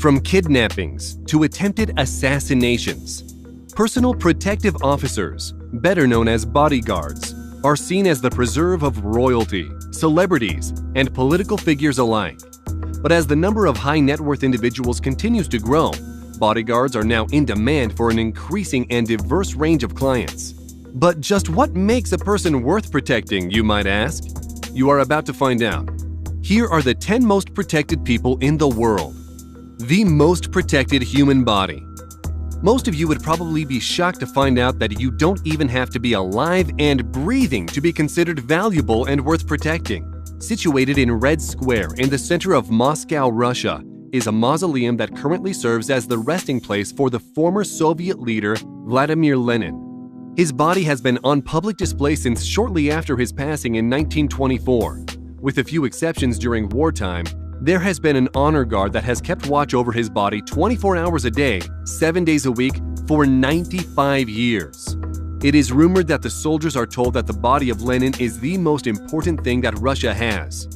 From kidnappings to attempted assassinations, personal protective officers, better known as bodyguards, are seen as the preserve of royalty, celebrities, and political figures alike. But as the number of high-net-worth individuals continues to grow, bodyguards are now in demand for an increasing and diverse range of clients. But just what makes a person worth protecting, you might ask? You are about to find out. Here are the 10 most protected people in the world. The most protected human body. Most of you would probably be shocked to find out that you don't even have to be alive and breathing to be considered valuable and worth protecting. Situated in Red Square in the center of Moscow, Russia, is a mausoleum that currently serves as the resting place for the former Soviet leader Vladimir Lenin. His body has been on public display since shortly after his passing in 1924. With a few exceptions during wartime, there has been an honor guard that has kept watch over his body 24 hours a day, 7 days a week, for 95 years. It is rumored that the soldiers are told that the body of Lenin is the most important thing that Russia has.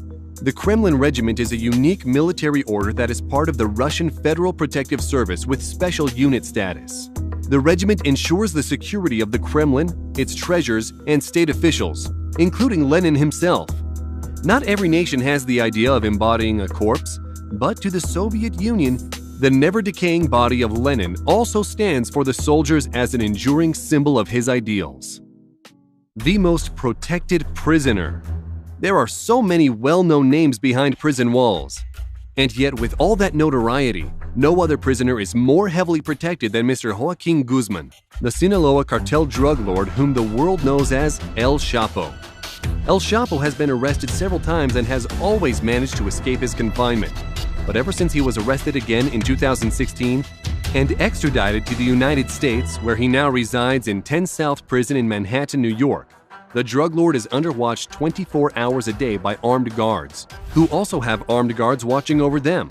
The Kremlin Regiment is a unique military order that is part of the Russian Federal Protective Service with special unit status. The regiment ensures the security of the Kremlin, its treasures, and state officials, including Lenin himself. Not every nation has the idea of embodying a corpse, but to the Soviet Union, the never-decaying body of Lenin also stands for the soldiers as an enduring symbol of his ideals. The most protected prisoner. There are so many well-known names behind prison walls. And yet, with all that notoriety, no other prisoner is more heavily protected than Mr. Joaquin Guzman, the Sinaloa cartel drug lord whom the world knows as El Chapo. El Chapo has been arrested several times and has always managed to escape his confinement. But ever since he was arrested again in 2016 and extradited to the United States, where he now resides in 10 South Prison in Manhattan, New York, the drug lord is under watch 24 hours a day by armed guards, who also have armed guards watching over them.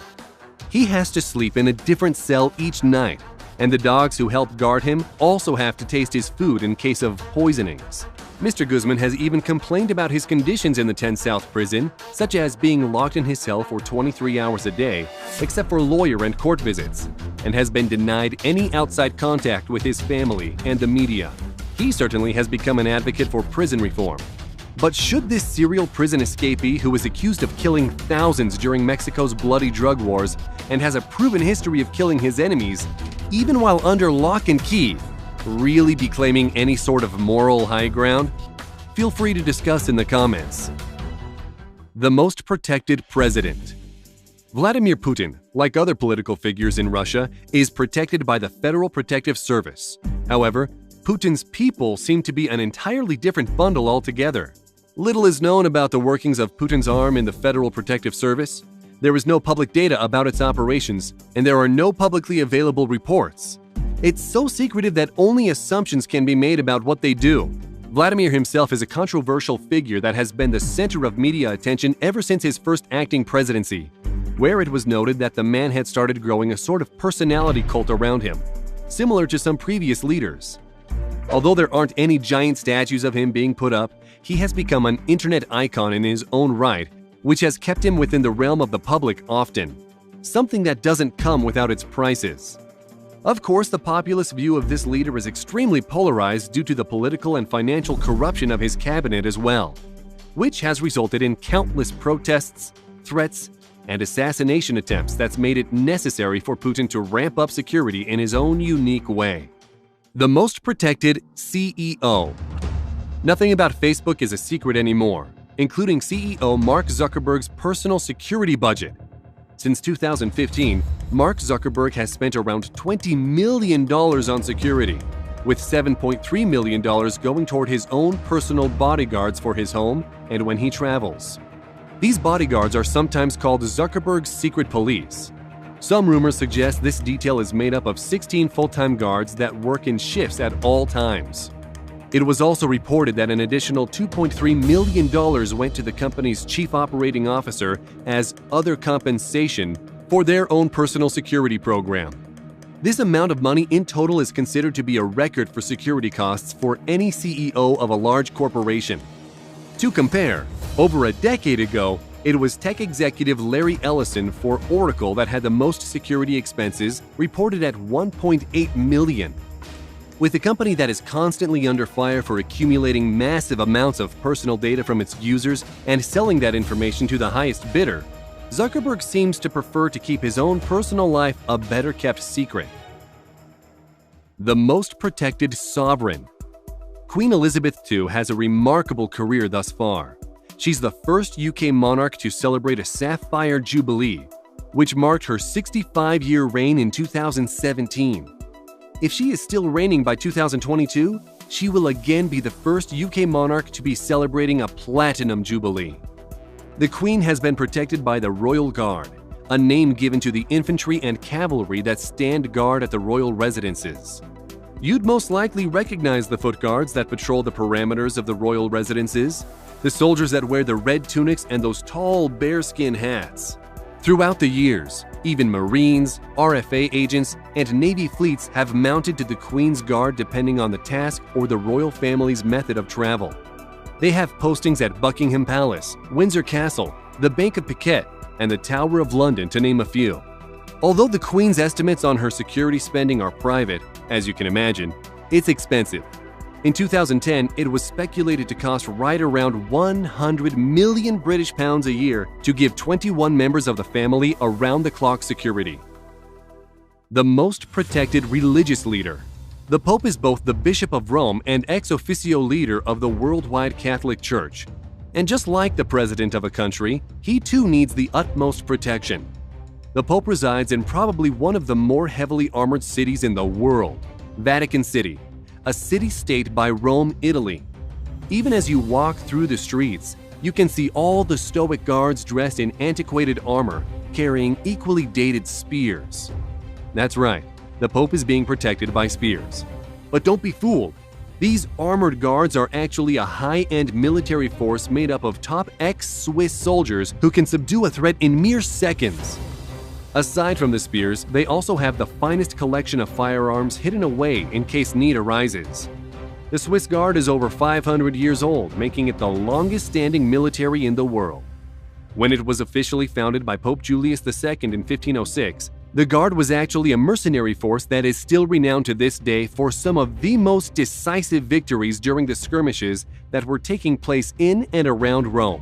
He has to sleep in a different cell each night, and the dogs who help guard him also have to taste his food in case of poisonings. Mr. Guzman has even complained about his conditions in the 10 South prison, such as being locked in his cell for 23 hours a day, except for lawyer and court visits, and has been denied any outside contact with his family and the media. He certainly has become an advocate for prison reform. But should this serial prison escapee, who is accused of killing thousands during Mexico's bloody drug wars and has a proven history of killing his enemies, even while under lock and key, really be claiming any sort of moral high ground? Feel free to discuss in the comments. The most protected president. Vladimir Putin, like other political figures in Russia, is protected by the Federal Protective Service. However, Putin's people seem to be an entirely different bundle altogether. Little is known about the workings of Putin's arm in the Federal Protective Service. There is no public data about its operations, and there are no publicly available reports. It's so secretive that only assumptions can be made about what they do. Vladimir himself is a controversial figure that has been the center of media attention ever since his first acting presidency, where it was noted that the man had started growing a sort of personality cult around him, similar to some previous leaders. Although there aren't any giant statues of him being put up, he has become an internet icon in his own right, which has kept him within the realm of the public often, something that doesn't come without its prices. Of course, the populist view of this leader is extremely polarized due to the political and financial corruption of his cabinet as well, which has resulted in countless protests, threats, and assassination attempts that's made it necessary for Putin to ramp up security in his own unique way. The most protected CEO. Nothing about Facebook is a secret anymore, including CEO Mark Zuckerberg's personal security budget. Since 2015, Mark Zuckerberg has spent around $20 million on security, with $7.3 million going toward his own personal bodyguards for his home and when he travels. These bodyguards are sometimes called Zuckerberg's secret police. Some rumors suggest this detail is made up of 16 full-time guards that work in shifts at all times. It was also reported that an additional $2.3 million went to the company's chief operating officer as other compensation for their own personal security program. This amount of money in total is considered to be a record for security costs for any CEO of a large corporation. To compare, over a decade ago, It was tech executive Larry Ellison for Oracle that had the most security expenses, reported at $1.8 million. With a company that is constantly under fire for accumulating massive amounts of personal data from its users and selling that information to the highest bidder, Zuckerberg seems to prefer to keep his own personal life a better-kept secret. The most protected sovereign. Queen Elizabeth II has a remarkable career thus far. She's the first UK monarch to celebrate a Sapphire Jubilee, which marked her 65-year reign in 2017. If she is still reigning by 2022, she will again be the first UK monarch to be celebrating a Platinum Jubilee. The Queen has been protected by the Royal Guard, a name given to the infantry and cavalry that stand guard at the royal residences. You'd most likely recognize the foot guards that patrol the perimeters of the royal residences, the soldiers that wear the red tunics and those tall bearskin hats. Throughout the years, even Marines, RFA agents, and Navy fleets have mounted to the Queen's Guard depending on the task or the royal family's method of travel. They have postings at Buckingham Palace, Windsor Castle, the Bank of Piquet, and the Tower of London, to name a few. Although the Queen's estimates on her security spending are private, as you can imagine, it's expensive. In 2010, it was speculated to cost right around 100 million British pounds a year to give 21 members of the family around-the-clock security. The most protected religious leader. The Pope is both the Bishop of Rome and ex officio leader of the worldwide Catholic Church. And just like the president of a country, he too needs the utmost protection. The Pope resides in probably one of the more heavily armored cities in the world, Vatican City, a city-state by Rome, Italy. Even as you walk through the streets, you can see all the stoic guards dressed in antiquated armor, carrying equally dated spears. That's right, the Pope is being protected by spears. But don't be fooled. These armored guards are actually a high-end military force made up of top ex-Swiss soldiers who can subdue a threat in mere seconds. Aside from the spears, they also have the finest collection of firearms hidden away in case need arises. The Swiss Guard is over 500 years old, making it the longest-standing military in the world. When it was officially founded by Pope Julius II in 1506, the Guard was actually a mercenary force that is still renowned to this day for some of the most decisive victories during the skirmishes that were taking place in and around Rome.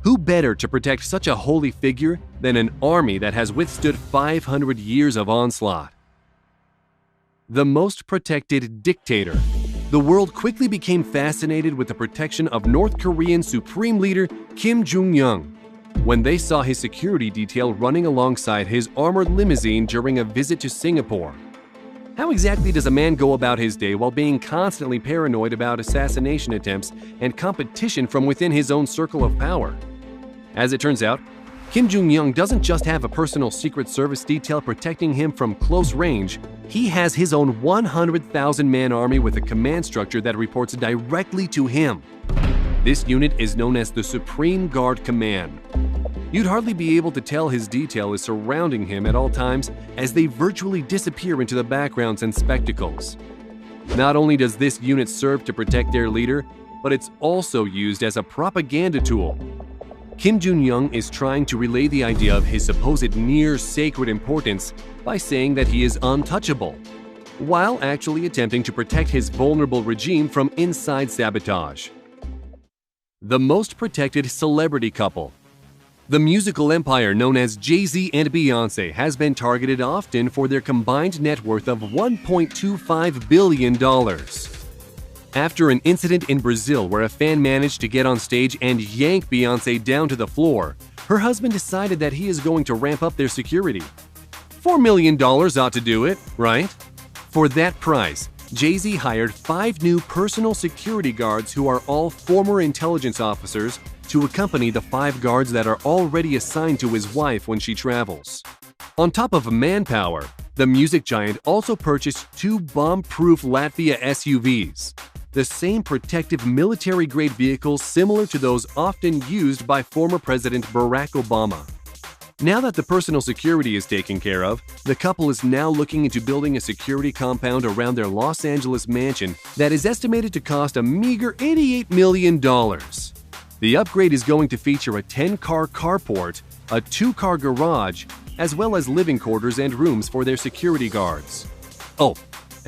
Who better to protect such a holy figure than an army that has withstood 500 years of onslaught? The most protected dictator. The world quickly became fascinated with the protection of North Korean Supreme Leader Kim Jong-un when they saw his security detail running alongside his armored limousine during a visit to Singapore. How exactly does a man go about his day while being constantly paranoid about assassination attempts and competition from within his own circle of power? As it turns out, Kim Jong-un doesn't just have a personal Secret Service detail protecting him from close range, he has his own 100,000-man army with a command structure that reports directly to him. This unit is known as the Supreme Guard Command. You'd hardly be able to tell his detail is surrounding him at all times as they virtually disappear into the backgrounds and spectacles. Not only does this unit serve to protect their leader, but it's also used as a propaganda tool. Kim Jong-un is trying to relay the idea of his supposed near-sacred importance by saying that he is untouchable, while actually attempting to protect his vulnerable regime from inside sabotage. The most protected celebrity couple. The musical empire known as Jay-Z and Beyoncé has been targeted often for their combined net worth of $1.25 billion. After an incident in Brazil where a fan managed to get on stage and yank Beyoncé down to the floor, her husband decided that he is going to ramp up their security. $4 million ought to do it, right? For that price, Jay-Z hired 5 new personal security guards who are all former intelligence officers to accompany the 5 guards that are already assigned to his wife when she travels. On top of manpower, the music giant also purchased 2 bomb-proof Latvia SUVs, the same protective military-grade vehicles similar to those often used by former President Barack Obama. Now that the personal security is taken care of, the couple is now looking into building a security compound around their Los Angeles mansion that is estimated to cost a meager $88 million. The upgrade is going to feature a 10-car carport, a 2-car garage, as well as living quarters and rooms for their security guards. Oh,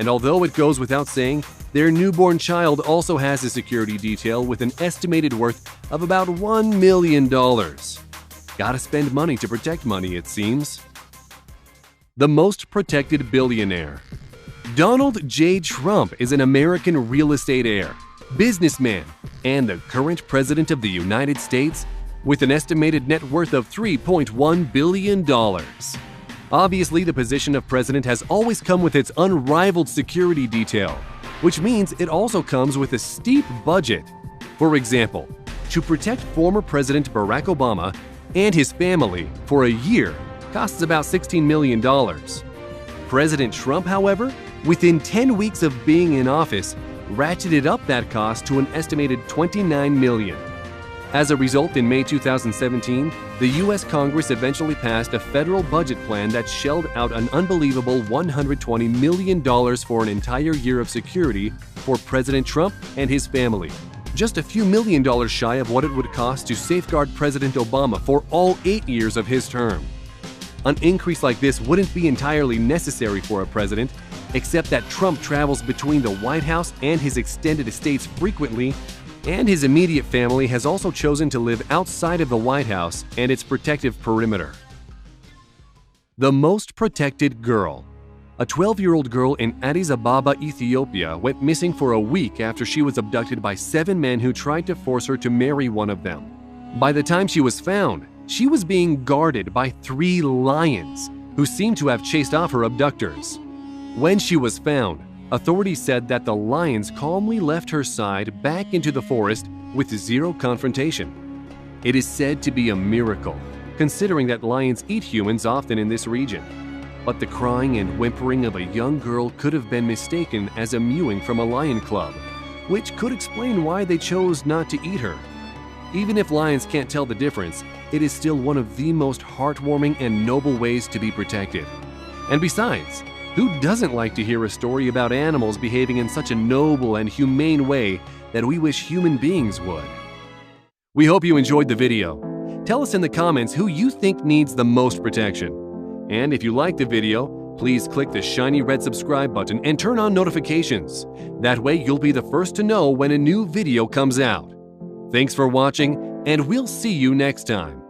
and although it goes without saying, their newborn child also has a security detail with an estimated worth of about $1 million. Gotta spend money to protect money, it seems. The most protected billionaire. Donald J. Trump is an American real estate heir, businessman, and the current president of the United States with an estimated net worth of $3.1 billion. Obviously, the position of president has always come with its unrivaled security detail, which means it also comes with a steep budget. For example, to protect former President Barack Obama and his family for a year costs about $16 million. President Trump, however, within 10 weeks of being in office, ratcheted up that cost to an estimated $29 million. As a result, in May 2017, the U.S. Congress eventually passed a federal budget plan that shelled out an unbelievable $120 million for an entire year of security for President Trump and his family, just a few million dollars shy of what it would cost to safeguard President Obama for all 8 years of his term. An increase like this wouldn't be entirely necessary for a president, except that Trump travels between the White House and his extended estates frequently, and his immediate family has also chosen to live outside of the White House and its protective perimeter. The most protected girl. A 12-year-old girl in Addis Ababa, Ethiopia, went missing for a week after she was abducted by 7 men who tried to force her to marry one of them. By the time she was found, she was being guarded by 3 lions, who seemed to have chased off her abductors. When she was found, authorities said that the lions calmly left her side back into the forest with 0 confrontation. It is said to be a miracle, considering that lions eat humans often in this region. But the crying and whimpering of a young girl could have been mistaken as a mewing from a lion club, which could explain why they chose not to eat her. Even if lions can't tell the difference, it is still one of the most heartwarming and noble ways to be protected. And besides, who doesn't like to hear a story about animals behaving in such a noble and humane way that we wish human beings would? We hope you enjoyed the video. Tell us in the comments who you think needs the most protection. And if you liked the video, please click the shiny red subscribe button and turn on notifications. That way you'll be the first to know when a new video comes out. Thanks for watching, and we'll see you next time.